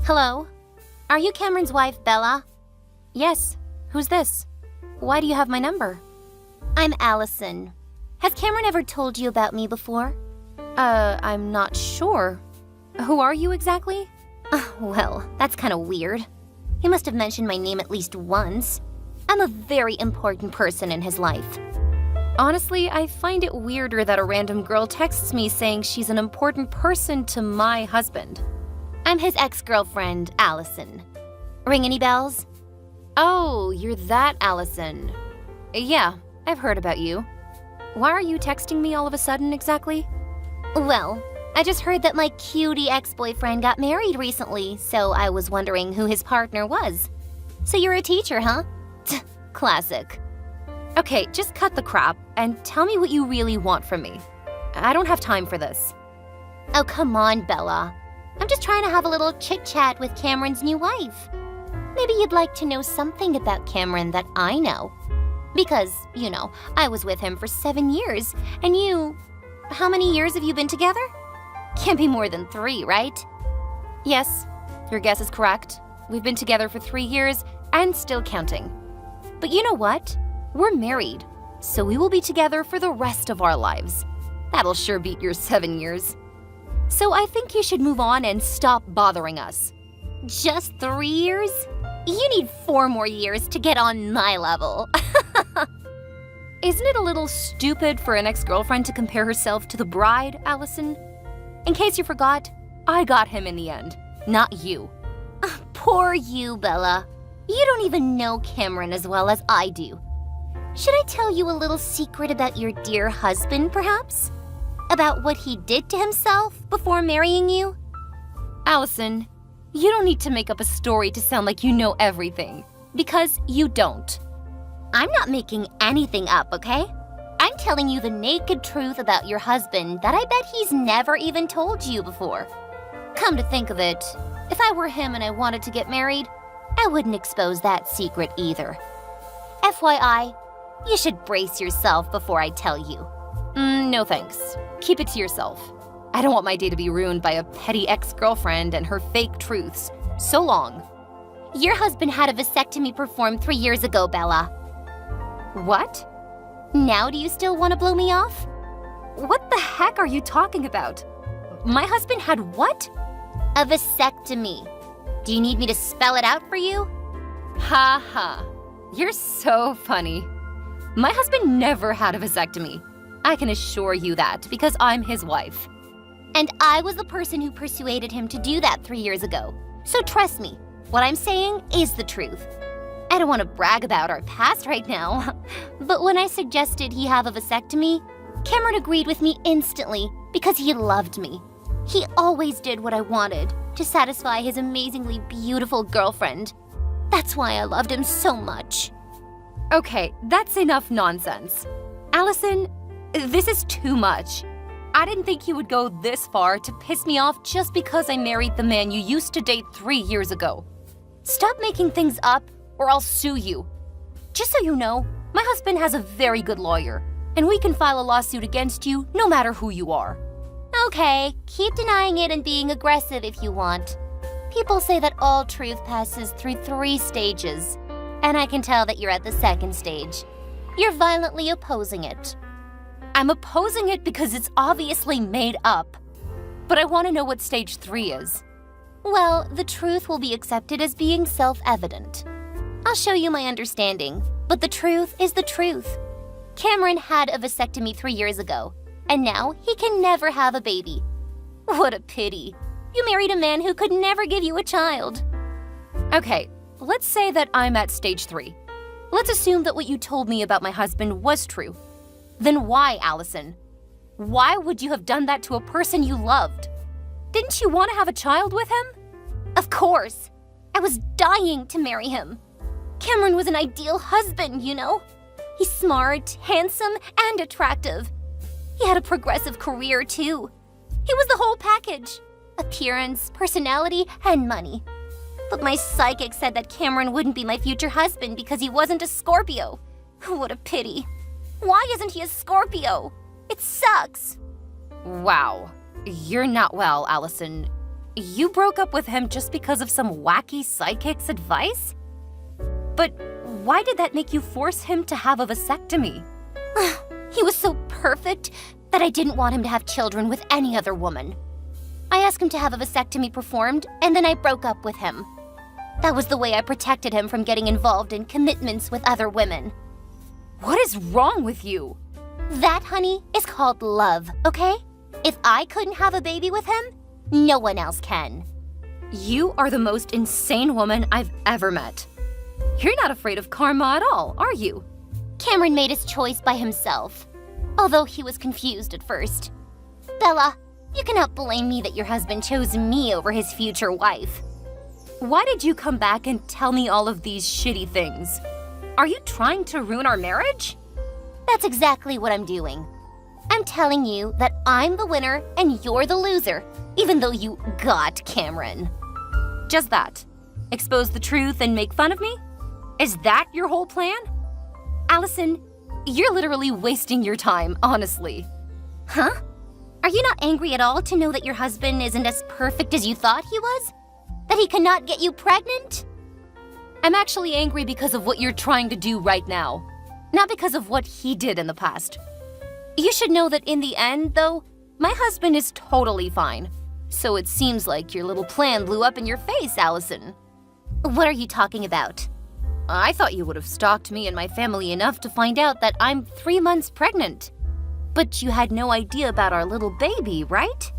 Hello? Are you Cameron's wife, Bella? Yes. Who's this? Why do you have my number? I'm Allison. Has Cameron ever told you about me before? I'm not sure. Who are you exactly? Well, that's kind of weird. He must have mentioned my name at least once. I'm a very important person in his life. Honestly, I find it weirder that a random girl texts me saying she's an important person to my husband. I'm his ex-girlfriend, Allison. Ring any bells? Oh, you're that Allison. Yeah, I've heard about you. Why are you texting me all of a sudden exactly? Well, I just heard that my cutie ex-boyfriend got married recently, so I was wondering who his partner was. So you're a teacher, huh? Classic. Okay, just cut the crap and tell me what you really want from me. I don't have time for this. Oh, come on, Bella. I'm just trying to have a little chit-chat with Cameron's new wife. Maybe you'd like to know something about Cameron that I know. Because, I was with him for 7 years, and you... How many years have you been together? Can't be more than 3, right? Yes, your guess is correct. We've been together for 3 years and still counting. But you know what? We're married, so we will be together for the rest of our lives. That'll sure beat your 7 years. So I think you should move on and stop bothering us. Just 3 years? You need 4 more years to get on my level. Isn't it a little stupid for an ex-girlfriend to compare herself to the bride, Allison? In case you forgot, I got him in the end, not you. Poor you, Bella. You don't even know Cameron as well as I do. Should I tell you a little secret about your dear husband, perhaps? About what he did to himself before marrying you? Allison, you don't need to make up a story to sound like you know everything, because you don't. I'm not making anything up, okay? I'm telling you the naked truth about your husband that I bet he's never even told you before. Come to think of it, if I were him and I wanted to get married, I wouldn't expose that secret either. FYI, you should brace yourself before I tell you. No thanks. Keep it to yourself. I don't want my day to be ruined by a petty ex-girlfriend and her fake truths. So long. Your husband had a vasectomy performed 3 years ago, Bella. What? Now do you still want to blow me off? What the heck are you talking about? My husband had what? A vasectomy. Do you need me to spell it out for you? Ha ha. You're so funny. My husband never had a vasectomy. I can assure you that because I'm his wife. And I was the person who persuaded him to do that 3 years ago. So trust me, what I'm saying is the truth. I don't want to brag about our past right now, but when I suggested he have a vasectomy, Cameron agreed with me instantly because he loved me. He always did what I wanted to satisfy his amazingly beautiful girlfriend. That's why I loved him so much. Okay, that's enough nonsense. Allison, this is too much. I didn't think you would go this far to piss me off just because I married the man you used to date 3 years ago. Stop making things up or I'll sue you. Just so you know, my husband has a very good lawyer, and we can file a lawsuit against you no matter who you are. Okay, keep denying it and being aggressive if you want. People say that all truth passes through 3 stages, and I can tell that you're at the 2nd stage. You're violently opposing it. I'm opposing it because it's obviously made up. But I want to know what stage 3 is. Well, the truth will be accepted as being self-evident. I'll show you my understanding, but the truth is the truth. Cameron had a vasectomy 3 years ago, and now he can never have a baby. What a pity. You married a man who could never give you a child. Okay, let's say that I'm at stage 3. Let's assume that what you told me about my husband was true. Then why, Allison? Why would you have done that to a person you loved? Didn't you want to have a child with him? Of course. I was dying to marry him. Cameron was an ideal husband, you know? He's smart, handsome, and attractive. He had a progressive career, too. He was the whole package. Appearance, personality, and money. But my psychic said that Cameron wouldn't be my future husband because he wasn't a Scorpio. What a pity. Why isn't he a Scorpio? It sucks. Wow. You're not well, Allison. You broke up with him just because of some wacky psychic's advice? But why did that make you force him to have a vasectomy? He was so perfect that I didn't want him to have children with any other woman. I asked him to have a vasectomy performed, and then I broke up with him. That was the way I protected him from getting involved in commitments with other women. What is wrong with you? That, honey, is called love, okay? If I couldn't have a baby with him, no one else can. You are the most insane woman I've ever met. You're not afraid of karma at all, are you? Cameron made his choice by himself, although he was confused at first. Bella, you cannot blame me that your husband chose me over his future wife. Why did you come back and tell me all of these shitty things? Are you trying to ruin our marriage? That's exactly what I'm doing. I'm telling you that I'm the winner and you're the loser, even though you got Cameron. Just that? Expose the truth and make fun of me? Is that your whole plan? Allison, you're literally wasting your time, honestly. Huh? Are you not angry at all to know that your husband isn't as perfect as you thought he was? That he cannot get you pregnant? I'm actually angry because of what you're trying to do right now, not because of what he did in the past. You should know that in the end, though, my husband is totally fine. So it seems like your little plan blew up in your face, Allison. What are you talking about? I thought you would have stalked me and my family enough to find out that I'm 3 months pregnant. But you had no idea about our little baby, right?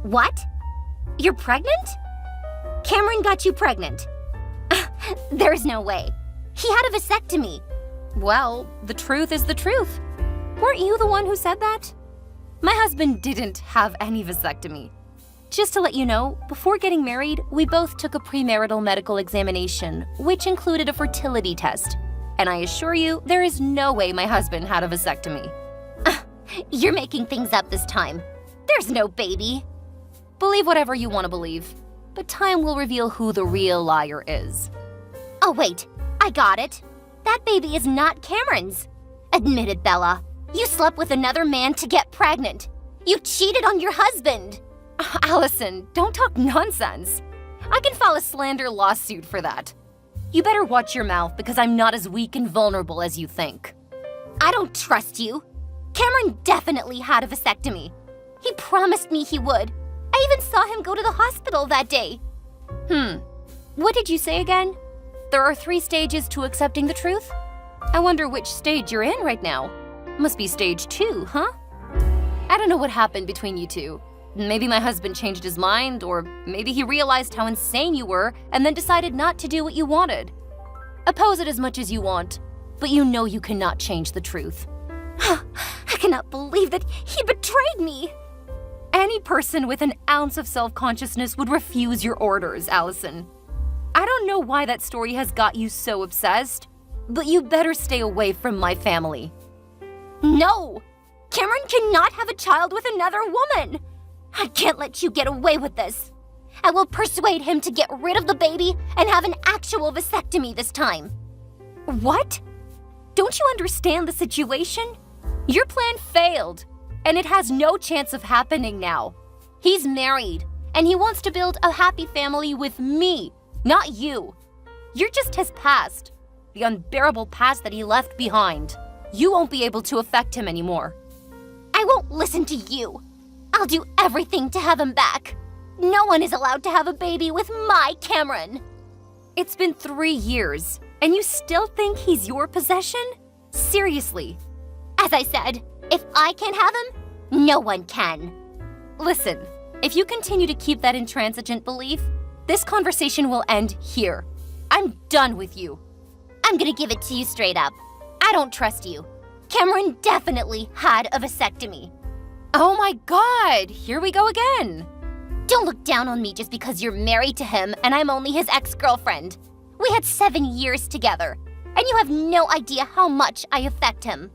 What? You're pregnant? Cameron got you pregnant. There's no way. He had a vasectomy. Well, the truth is the truth. Weren't you the one who said that? My husband didn't have any vasectomy. Just to let you know, before getting married, we both took a premarital medical examination, which included a fertility test. And I assure you, there is no way my husband had a vasectomy. You're making things up this time. There's no baby. Believe whatever you want to believe, but time will reveal who the real liar is. Oh wait, I got it. That baby is not Cameron's. Admit it, Bella. You slept with another man to get pregnant. You cheated on your husband. Allison, don't talk nonsense. I can file a slander lawsuit for that. You better watch your mouth because I'm not as weak and vulnerable as you think. I don't trust you. Cameron definitely had a vasectomy. He promised me he would. I even saw him go to the hospital that day. What did you say again? There are 3 stages to accepting the truth? I wonder which stage you're in right now. Must be stage 2, huh? I don't know what happened between you two. Maybe my husband changed his mind, or maybe he realized how insane you were and then decided not to do what you wanted. Oppose it as much as you want, but you know you cannot change the truth. I cannot believe that he betrayed me. Any person with an ounce of self-consciousness would refuse your orders, Allison. I don't know why that story has got you so obsessed, but you better stay away from my family. No! Cameron cannot have a child with another woman! I can't let you get away with this. I will persuade him to get rid of the baby and have an actual vasectomy this time. What? Don't you understand the situation? Your plan failed, and it has no chance of happening now. He's married, and he wants to build a happy family with me, not you. You're just his past, the unbearable past that he left behind. You won't be able to affect him anymore. I won't listen to you. I'll do everything to have him back. No one is allowed to have a baby with my Cameron. It's been 3 years, and you still think he's your possession? Seriously. As I said, if I can't have him, no one can. Listen, if you continue to keep that intransigent belief, this conversation will end here. I'm done with you. I'm gonna give it to you straight up. I don't trust you. Cameron definitely had a vasectomy. Oh my God, here we go again. Don't look down on me just because you're married to him and I'm only his ex-girlfriend. We had 7 years together, and you have no idea how much I affect him.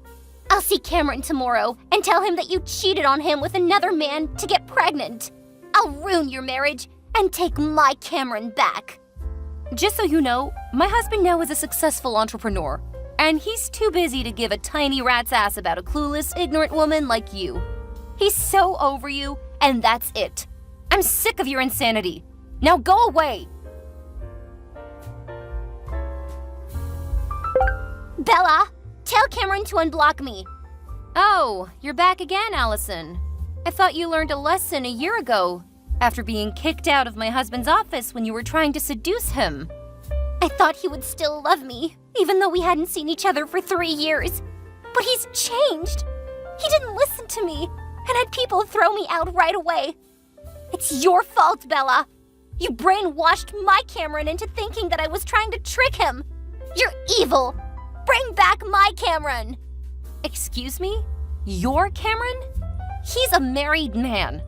I'll see Cameron tomorrow and tell him that you cheated on him with another man to get pregnant. I'll ruin your marriage and take my Cameron back. Just so you know, my husband now is a successful entrepreneur, and he's too busy to give a tiny rat's ass about a clueless, ignorant woman like you. He's so over you, and that's it. I'm I'm sick of your insanity. Now go away. Bella, tell Cameron to unblock me. Oh, you're back again, Allison. I thought you learned a lesson a year ago after being kicked out of my husband's office when you were trying to seduce him. I thought he would still love me, even though we hadn't seen each other for 3 years. But he's changed. He didn't listen to me and had people throw me out right away. It's your fault, Bella. You brainwashed my Cameron into thinking that I was trying to trick him. You're evil. Bring back my Cameron. Excuse me? Your Cameron? He's a married man.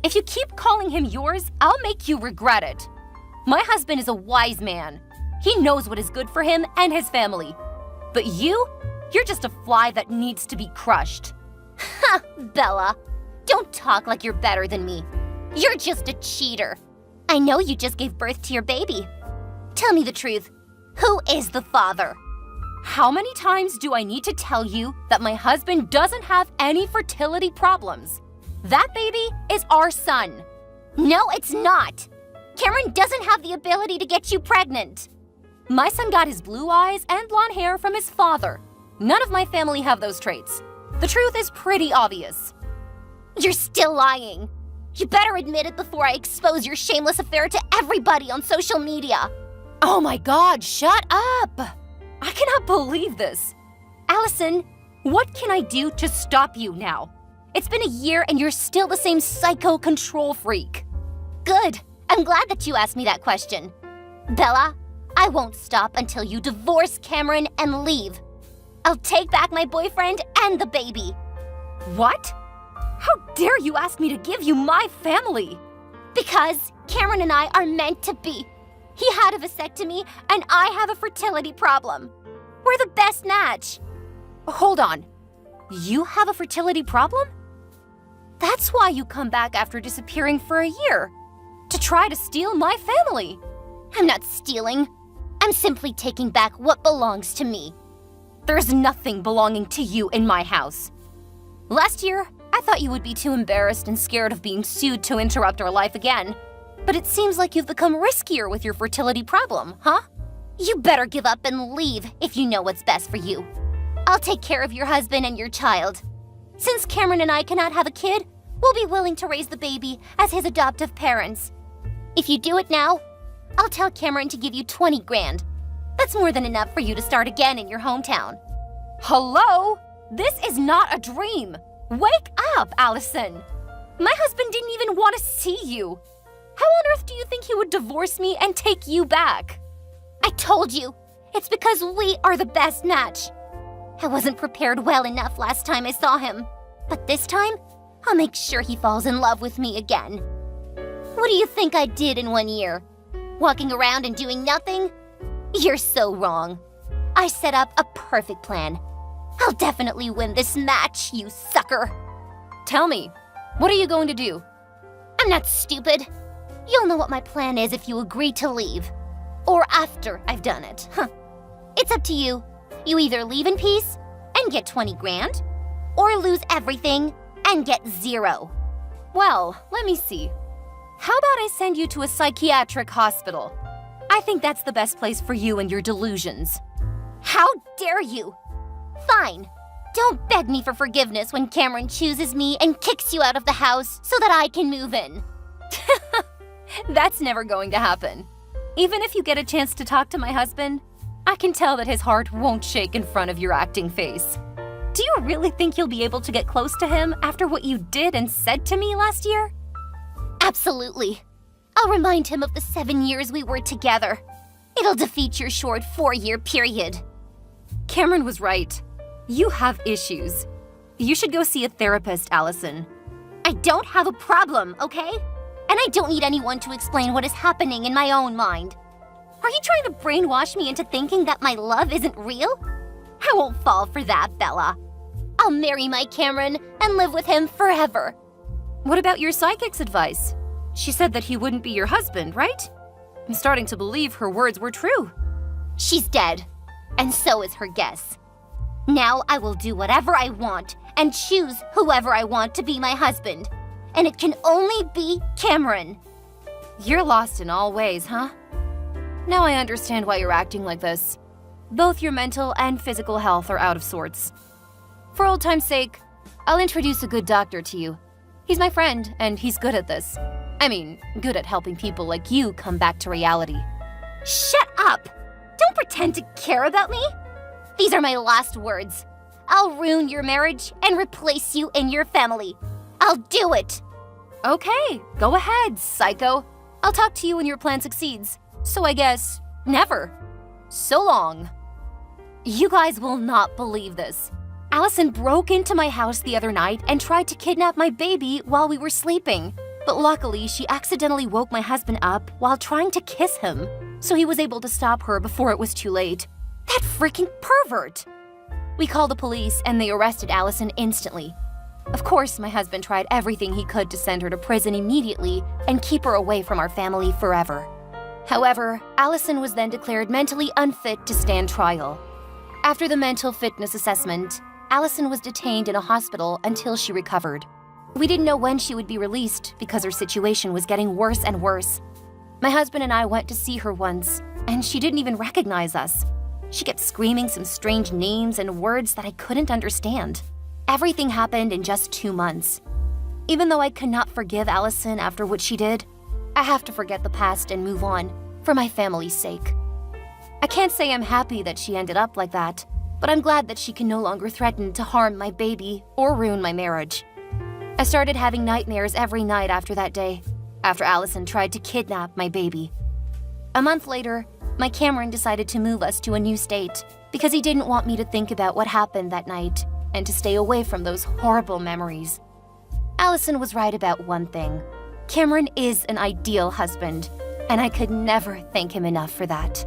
If you keep calling him yours, I'll make you regret it. My husband is a wise man. He knows what is good for him and his family. But you're just a fly that needs to be crushed. Ha, Bella. Don't talk like you're better than me. You're just a cheater. I know you just gave birth to your baby. Tell me the truth. Who is the father? How many times do I need to tell you that my husband doesn't have any fertility problems? That baby is our son. No, it's not. Cameron doesn't have the ability to get you pregnant. My son got his blue eyes and blonde hair from his father. None of my family have those traits. The truth is pretty obvious. You're still lying. You better admit it before I expose your shameless affair to everybody on social media. Oh my God, shut up! I cannot believe this. Allison, what can I do to stop you now? It's been a year and you're still the same psycho control freak. Good. I'm glad that you asked me that question. Bella, I won't stop until you divorce Cameron and leave. I'll take back my boyfriend and the baby. What? How dare you ask me to give you my family? Because Cameron and I are meant to be. He had a vasectomy and I have a fertility problem. We're the best match. Hold on. You have a fertility problem? That's why you come back after disappearing for a year. To try to steal my family. I'm not stealing. I'm simply taking back what belongs to me. There's nothing belonging to you in my house. Last year, I thought you would be too embarrassed and scared of being sued to interrupt our life again. But it seems like you've become riskier with your fertility problem, huh? You better give up and leave if you know what's best for you. I'll take care of your husband and your child. Since Cameron and I cannot have a kid, we'll be willing to raise the baby as his adoptive parents. If you do it now, I'll tell Cameron to give you 20 grand. That's more than enough for you to start again in your hometown. Hello? This is not a dream. Wake up, Allison. My husband didn't even want to see you. How on earth do you think he would divorce me and take you back? I told you, it's because we are the best match. I wasn't prepared well enough last time I saw him. But this time, I'll make sure he falls in love with me again. What do you think I did in 1 year? Walking around and doing nothing? You're so wrong. I set up a perfect plan. I'll definitely win this match, you sucker. Tell me, what are you going to do? I'm not stupid. You'll know what my plan is if you agree to leave. Or after I've done it. It's up to you. You either leave in peace and get 20 grand, or lose everything and get 0. Well, let me see. How about I send you to a psychiatric hospital? I think that's the best place for you and your delusions. How dare you? Fine. Don't beg me for forgiveness when Cameron chooses me and kicks you out of the house so that I can move in. That's never going to happen. Even if you get a chance to talk to my husband, I can tell that his heart won't shake in front of your acting face. Do you really think you'll be able to get close to him after what you did and said to me last year? Absolutely. I'll remind him of the 7 years we were together. It'll defeat your short 4-year period. Cameron was right. You have issues. You should go see a therapist, Allison. I don't have a problem, okay? And I don't need anyone to explain what is happening in my own mind. Are you trying to brainwash me into thinking that my love isn't real? I won't fall for that, Bella. I'll marry my Cameron and live with him forever. What about your psychic's advice? She said that he wouldn't be your husband, right? I'm starting to believe her words were true. She's dead, and so is her guess. Now I will do whatever I want and choose whoever I want to be my husband. and it can only be Cameron. You're lost in all ways, huh? Now I understand why you're acting like this. Both your mental and physical health are out of sorts. For old time's sake, I'll introduce a good doctor to you. He's my friend, and he's good at this. I mean, good at helping people like you come back to reality. Shut up! Don't pretend to care about me. These are my last words. I'll ruin your marriage and replace you in your family. I'll do it. Okay, go ahead, psycho. I'll talk to you when your plan succeeds. So I guess, never. So long. You guys will not believe this. Allison broke into my house the other night and tried to kidnap my baby while we were sleeping. But luckily, she accidentally woke my husband up while trying to kiss him, so he was able to stop her before it was too late. That freaking pervert! We called the police and they arrested Allison instantly. Of course, my husband tried everything he could to send her to prison immediately and keep her away from our family forever. However, Allison was then declared mentally unfit to stand trial. After the mental fitness assessment, Allison was detained in a hospital until she recovered. We didn't know when she would be released because her situation was getting worse and worse. My husband and I went to see her once, and she didn't even recognize us. She kept screaming some strange names and words that I couldn't understand. Everything happened in just 2 months. Even though I could not forgive Allison after what she did, I have to forget the past and move on, for my family's sake. I can't say I'm happy that she ended up like that, but I'm glad that she can no longer threaten to harm my baby or ruin my marriage. I started having nightmares every night after that day, after Allison tried to kidnap my baby. A month later, my Cameron decided to move us to a new state because he didn't want me to think about what happened that night and to stay away from those horrible memories. Allison was right about one thing. Cameron is an ideal husband, and I could never thank him enough for that.